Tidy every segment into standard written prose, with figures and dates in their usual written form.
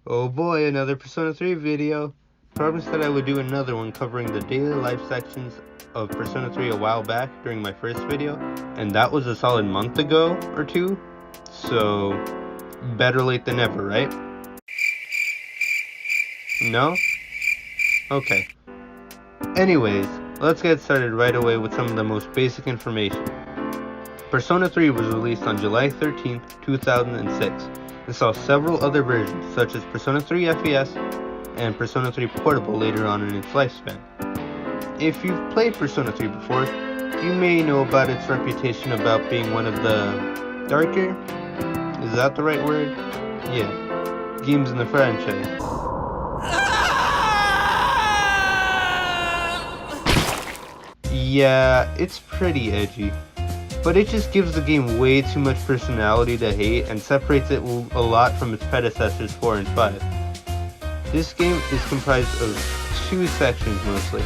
Oh boy, another Persona 3 video. Promised that I would do another one covering the daily life sections of Persona 3 a while back during my first video, and that was a solid month ago or two, so better late than never, right? No? Okay. Anyways, let's get started right away with some of the most basic information. Persona 3 was released on July 13th, 2006, and saw several other versions such as Persona 3 FES and Persona 3 Portable later on in its lifespan. If you've played Persona 3 before, you may know about its reputation about being one of the darker, is that the right word? Yeah, games in the franchise. Yeah, it's pretty edgy, but it just gives the game way too much personality to hate and separates it a lot from its predecessors 4 and 5. This game is comprised of two sections mostly,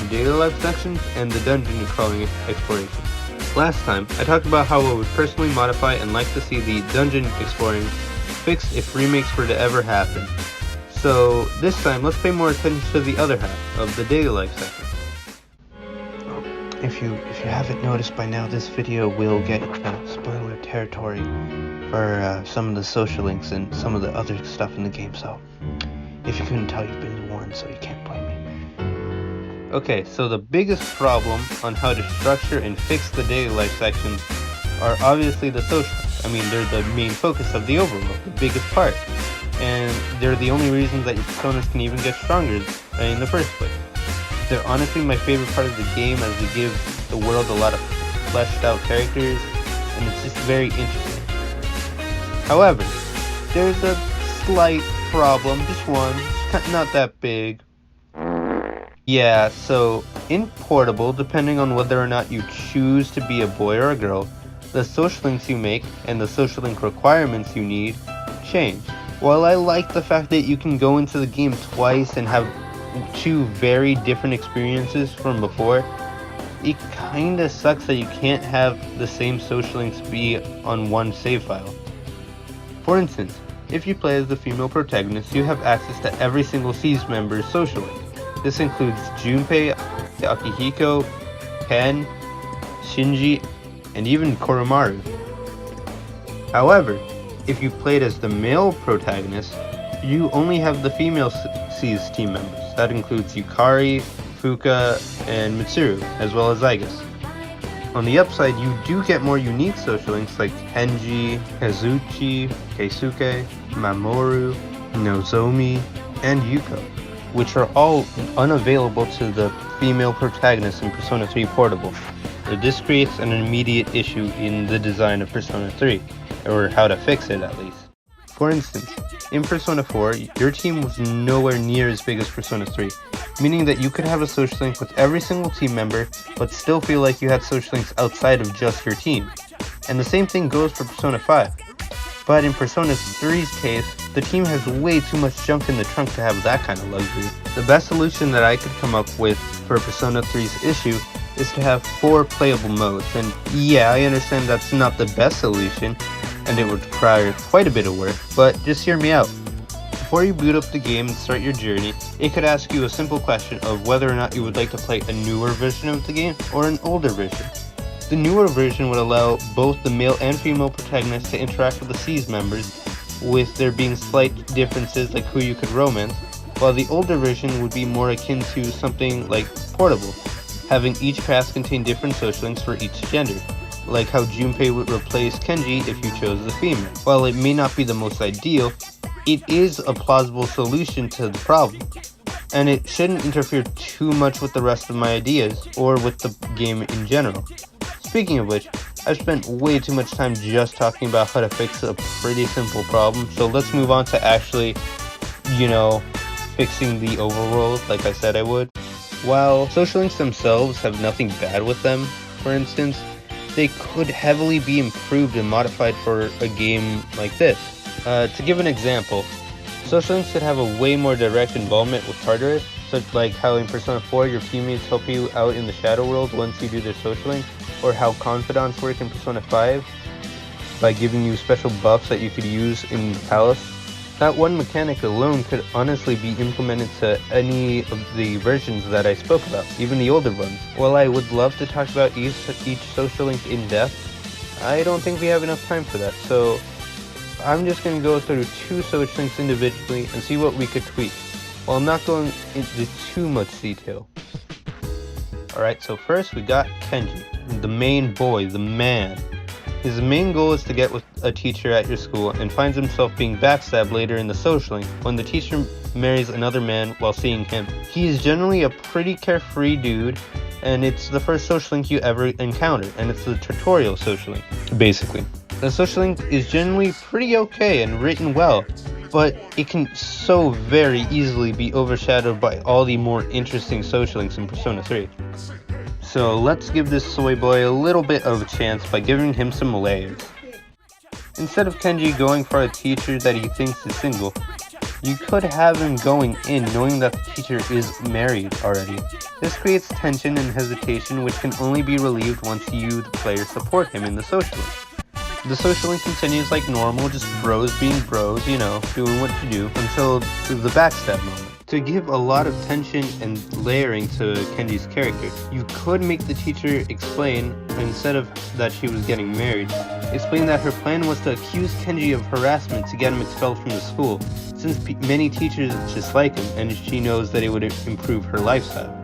the daily life sections and the dungeon crawling exploration. Last time, I talked about how I would personally modify and like to see the dungeon exploring fixed if remakes were to ever happen. So this time, let's pay more attention to the other half of the daily life section. If you haven't noticed by now, this video will get spoiler territory for some of the social links and some of the other stuff in the game, so if you couldn't tell, you've been warned, so you can't blame me. Okay, so the biggest problem on how to structure and fix the daily life sections are obviously the social links. I mean, they're the main focus of the overworld, the biggest part, and they're the only reasons that your personas can even get stronger in the first place. They're honestly my favorite part of the game, as they give the world a lot of fleshed out characters, and it's just very interesting. However, there's a slight problem, just one, not that big. Yeah, so in Portable, depending on whether or not you choose to be a boy or a girl, the social links you make and the social link requirements you need change. While I like the fact that you can go into the game twice and have two very different experiences from before, it kinda sucks that you can't have the same social links be on one save file. For instance, if you play as the female protagonist, you have access to every single C's member's social link. This includes Junpei, Akihiko, Ken, Shinji, and even Koromaru. However, if you played as the male protagonist, you only have the female C's team members. That includes Yukari, Fuka, and Mitsuru, as well as Zygus. On the upside, you do get more unique social links like Kenji, Kazuchi, Keisuke, Mamoru, Nozomi, and Yuko, which are all unavailable to the female protagonists in Persona 3 Portable. So this creates an immediate issue in the design of Persona 3, or how to fix it at least. For instance, in Persona 4, your team was nowhere near as big as Persona 3, meaning that you could have a social link with every single team member, but still feel like you had social links outside of just your team. And the same thing goes for Persona 5. But in Persona 3's case, the team has way too much junk in the trunk to have that kind of luxury. The best solution that I could come up with for Persona 3's issue is to have 4 playable modes, and yeah, I understand that's not the best solution, and it would require quite a bit of work, but just hear me out. Before you boot up the game and start your journey, it could ask you a simple question of whether or not you would like to play a newer version of the game or an older version. The newer version would allow both the male and female protagonists to interact with the C's members, with there being slight differences like who you could romance, while the older version would be more akin to something like Portable, having each path contain different social links for each gender, like how Junpei would replace Kenji if you chose the female. While it may not be the most ideal, it is a plausible solution to the problem, and it shouldn't interfere too much with the rest of my ideas, or with the game in general. Speaking of which, I've spent way too much time just talking about how to fix a pretty simple problem, so let's move on to actually, fixing the overworld like I said I would. While social links themselves have nothing bad with them, for instance, they could heavily be improved and modified for a game like this. To give an example, social links could have a way more direct involvement with Tartarus, such like how in Persona 4 your teammates help you out in the Shadow World once you do their social link, or how confidants work in Persona 5 by giving you special buffs that you could use in the palace. That one mechanic alone could honestly be implemented to any of the versions that I spoke about, even the older ones. While I would love to talk about each social link in depth, I don't think we have enough time for that, so I'm just going to go through 2 social links individually and see what we could tweak, while not going into too much detail. Alright, so first we got Kenji, the main boy, the man. His main goal is to get with a teacher at your school and finds himself being backstabbed later in the social link when the teacher marries another man while seeing him. He is generally a pretty carefree dude, and it's the first social link you ever encounter, and it's the tutorial social link, basically. The social link is generally pretty okay and written well, but it can so very easily be overshadowed by all the more interesting social links in Persona 3. So let's give this soy boy a little bit of a chance by giving him some layers. Instead of Kenji going for a teacher that he thinks is single, you could have him going in knowing that the teacher is married already. This creates tension and hesitation, which can only be relieved once you, the player, support him in the social link. The social link continues like normal, just bros being bros, you know, doing what you do, until the backstab moment. To give a lot of tension and layering to Kenji's character, you could make the teacher explain, instead of that she was getting married, explain that her plan was to accuse Kenji of harassment to get him expelled from the school, since many teachers dislike him and she knows that it would improve her lifestyle.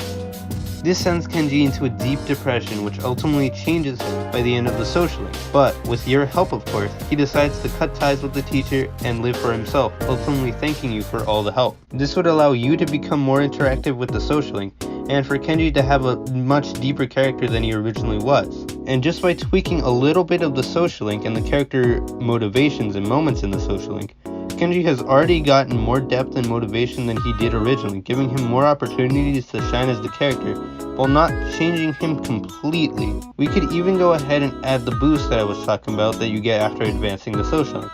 This sends Kenji into a deep depression, which ultimately changes him by the end of the social link. But, with your help of course, he decides to cut ties with the teacher and live for himself, ultimately thanking you for all the help. This would allow you to become more interactive with the social link, and for Kenji to have a much deeper character than he originally was. And just by tweaking a little bit of the social link and the character motivations and moments in the social link, Kenji has already gotten more depth and motivation than he did originally, giving him more opportunities to shine as the character, while not changing him completely. We could even go ahead and add the boost that I was talking about that you get after advancing the social link,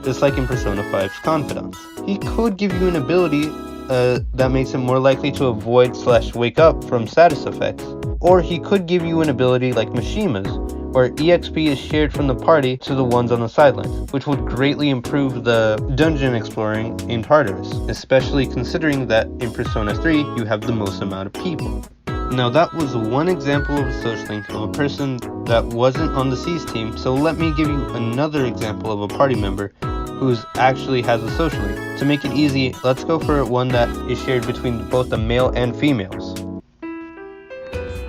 just like in Persona 5's Confidants. He could give you an ability that makes him more likely to avoid/wake up from status effects, or he could give you an ability like Mishima's, where EXP is shared from the party to the ones on the sidelines, which would greatly improve the dungeon exploring in Tartarus, especially considering that in Persona 3 you have the most amount of people. Now that was one example of a social link of a person that wasn't on the C's team, so let me give you another example of a party member who actually has a social link. To make it easy, let's go for one that is shared between both the male and females.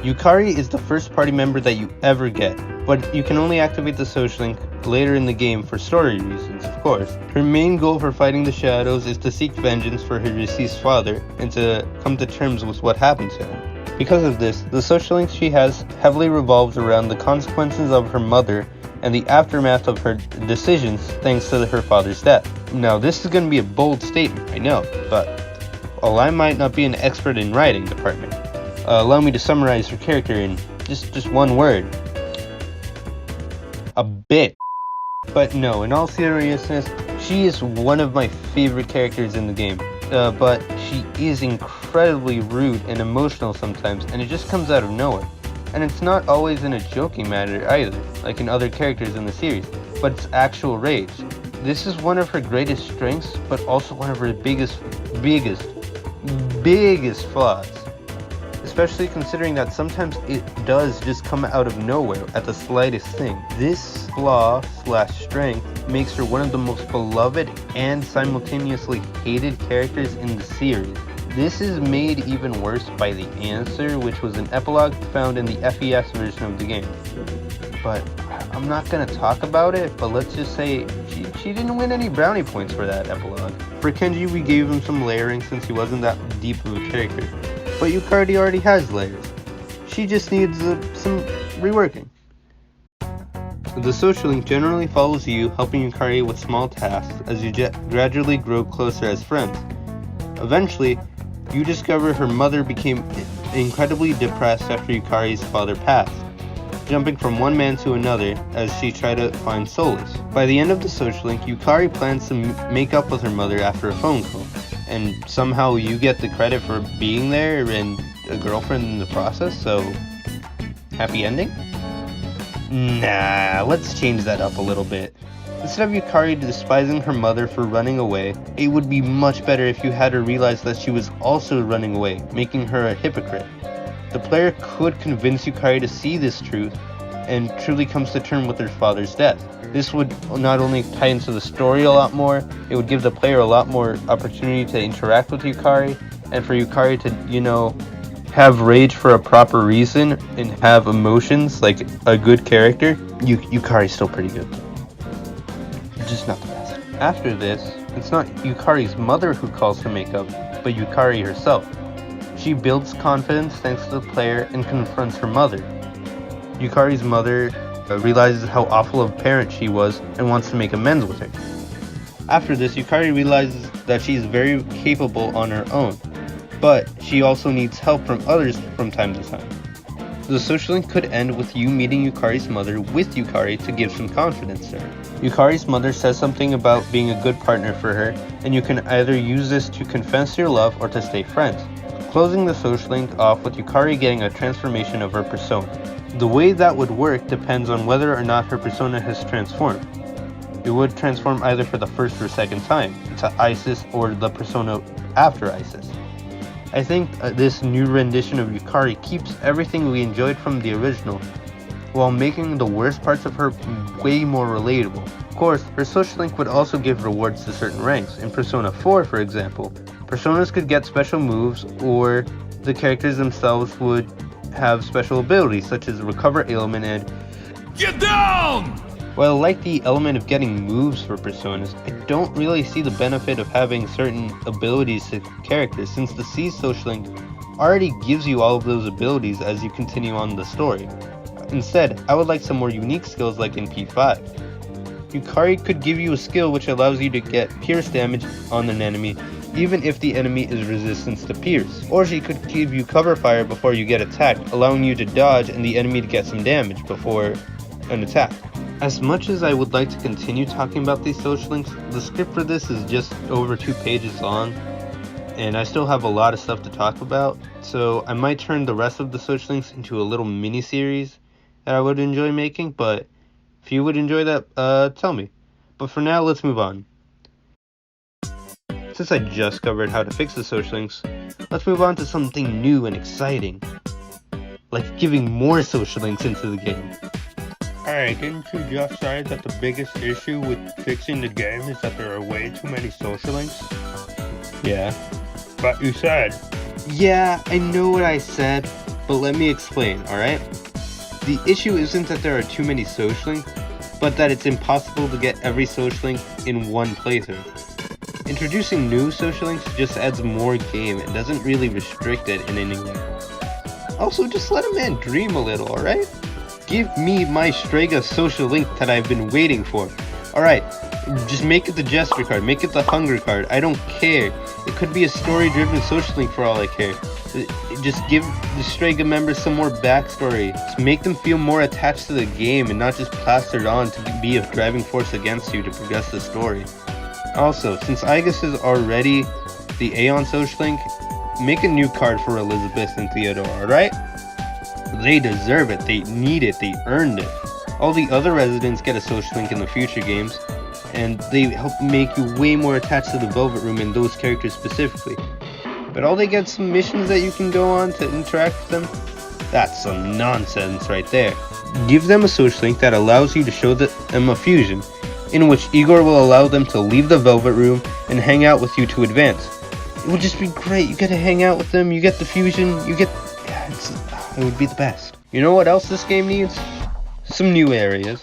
Yukari is the first party member that you ever get, but you can only activate the social link later in the game for story reasons, of course. Her main goal for fighting the shadows is to seek vengeance for her deceased father and to come to terms with what happened to him. Because of this, the social link she has heavily revolves around the consequences of her mother and the aftermath of her decisions thanks to her father's death. Now this is going to be a bold statement, I know, but while I might not be an expert in writing department, allow me to summarize her character in just one word. A bit. But no, in all seriousness, she is one of my favorite characters in the game. But she is incredibly rude and emotional sometimes, and it just comes out of nowhere. And it's not always in a joking manner either, like in other characters in the series, but it's actual rage. This is one of her greatest strengths, but also one of her biggest flaws. Especially considering that sometimes it does just come out of nowhere at the slightest thing. This flaw/strength makes her one of the most beloved and simultaneously hated characters in the series. This is made even worse by the answer, which was an epilogue found in the FES version of the game. But I'm not going to talk about it, but let's just say she didn't win any brownie points for that epilogue. For Kenji, we gave him some layering since he wasn't that deep of a character. But Yukari already has layers. She just needs some reworking. The social link generally follows you, helping Yukari with small tasks as you gradually grow closer as friends. Eventually, you discover her mother became incredibly depressed after Yukari's father passed, jumping from one man to another as she tried to find solace. By the end of the social link, Yukari plans to make up with her mother after a phone call, and somehow you get the credit for being there and a girlfriend in the process, so happy ending? Nah, let's change that up a little bit. Instead of Yukari despising her mother for running away, it would be much better if you had her realize that she was also running away, making her a hypocrite. The player could convince Yukari to see this truth and truly comes to terms with her father's death. This would not only tie into the story a lot more, it would give the player a lot more opportunity to interact with Yukari, and for Yukari to, have rage for a proper reason and have emotions like a good character. Yukari's still pretty good, just not the best. After this, it's not Yukari's mother who calls to make up, but Yukari herself. She builds confidence thanks to the player and confronts her mother. Yukari's mother realizes how awful of a parent she was and wants to make amends with her. After this, Yukari realizes that she is very capable on her own, but she also needs help from others from time to time. The social link could end with you meeting Yukari's mother with Yukari to give some confidence to her. Yukari's mother says something about being a good partner for her, and you can either use this to confess your love or to stay friends, closing the social link off with Yukari getting a transformation of her persona. The way that would work depends on whether or not her persona has transformed. It would transform either for the first or second time to Isis or the persona after Isis. I think this new rendition of Yukari keeps everything we enjoyed from the original, while making the worst parts of her way more relatable. Of course, her social link would also give rewards to certain ranks. In Persona 4, for example, personas could get special moves, or the characters themselves would have special abilities such as recover ailment and get down! While I like the element of getting moves for personas, I don't really see the benefit of having certain abilities to characters, since the C social link already gives you all of those abilities as you continue on the story. Instead, I would like some more unique skills like in P5. Yukari could give you a skill which allows you to get pierce damage on an enemy even if the enemy is resistant to pierce, or she could give you cover fire before you get attacked, allowing you to dodge and the enemy to get some damage before an attack. As much as I would like to continue talking about these social links, the script for this is just over 2 pages long, and I still have a lot of stuff to talk about, so I might turn the rest of the social links into a little mini-series that I would enjoy making, but if you would enjoy that, tell me. But for now, let's move on. Since I just covered how to fix the social links, let's move on to something new and exciting, like giving more social links into the game. Alright, didn't you just say that the biggest issue with fixing the game is that there are way too many social links? Yeah. But you said. Yeah, I know what I said, but let me explain, alright? The issue isn't that there are too many social links, but that it's impossible to get every social link in one playthrough. Introducing new social links just adds more game and doesn't really restrict it in any way. Also, just let a man dream a little, alright? Give me my Strega social link that I've been waiting for. Alright, just make it the Jester card, make it the Hunger card, I don't care. It could be a story-driven social link for all I care. Just give the Strega members some more backstory. Just make them feel more attached to the game and not just plastered on to be a driving force against you to progress the story. Also, since Aegis is already the Aeon social link, make a new card for Elizabeth and Theodore, alright? They deserve it, they need it, they earned it. All the other residents get a social link in the future games, and they help make you way more attached to the Velvet Room and those characters specifically. But all they get some missions that you can go on to interact with them? That's some nonsense right there. Give them a social link that allows you to show them a fusion, in which Igor will allow them to leave the Velvet Room and hang out with you to advance. It would just be great, you get to hang out with them, you get the fusion, it would be the best. You know what else this game needs? Some new areas.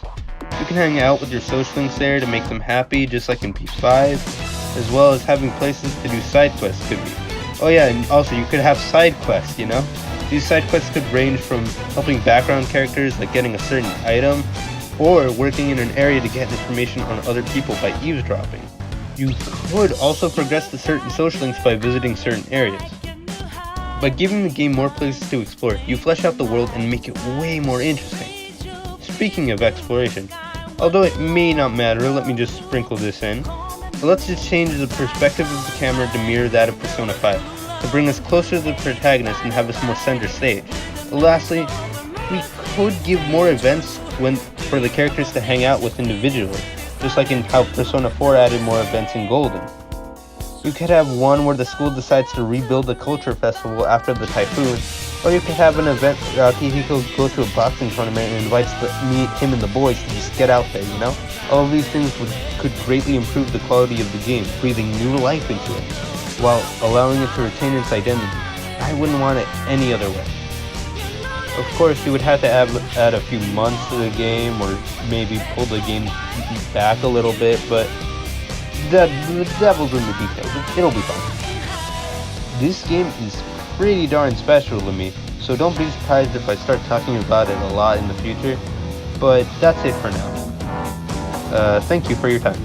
You can hang out with your social links there to make them happy, just like in P5, as well as having places to do side quests could be. Oh yeah, and also you could have side quests, you know? These side quests could range from helping background characters, like getting a certain item, or working in an area to get information on other people by eavesdropping. You could also progress to certain social links by visiting certain areas. By giving the game more places to explore, you flesh out the world and make it way more interesting. Speaking of exploration, although it may not matter, let me just sprinkle this in. Let's just change the perspective of the camera to mirror that of Persona 5, to bring us closer to the protagonist and have us more center stage. Lastly, we could give more events for the characters to hang out with individually. just like in how Persona 4 added more events in Golden. You could have one where the school decides to rebuild the culture festival after the typhoon, or you could have an event where Akihiko goes to a boxing tournament and invites him and the boys to just get out there, you know? All of these things could greatly improve the quality of the game, breathing new life into it, while allowing it to retain its identity. I wouldn't want it any other way. Of course, you would have to add a few months to the game, or maybe pull the game back a little bit, but the devil's in the details. It'll be fine. This game is pretty darn special to me, so don't be surprised if I start talking about it a lot in the future, but that's it for now. Thank you for your time.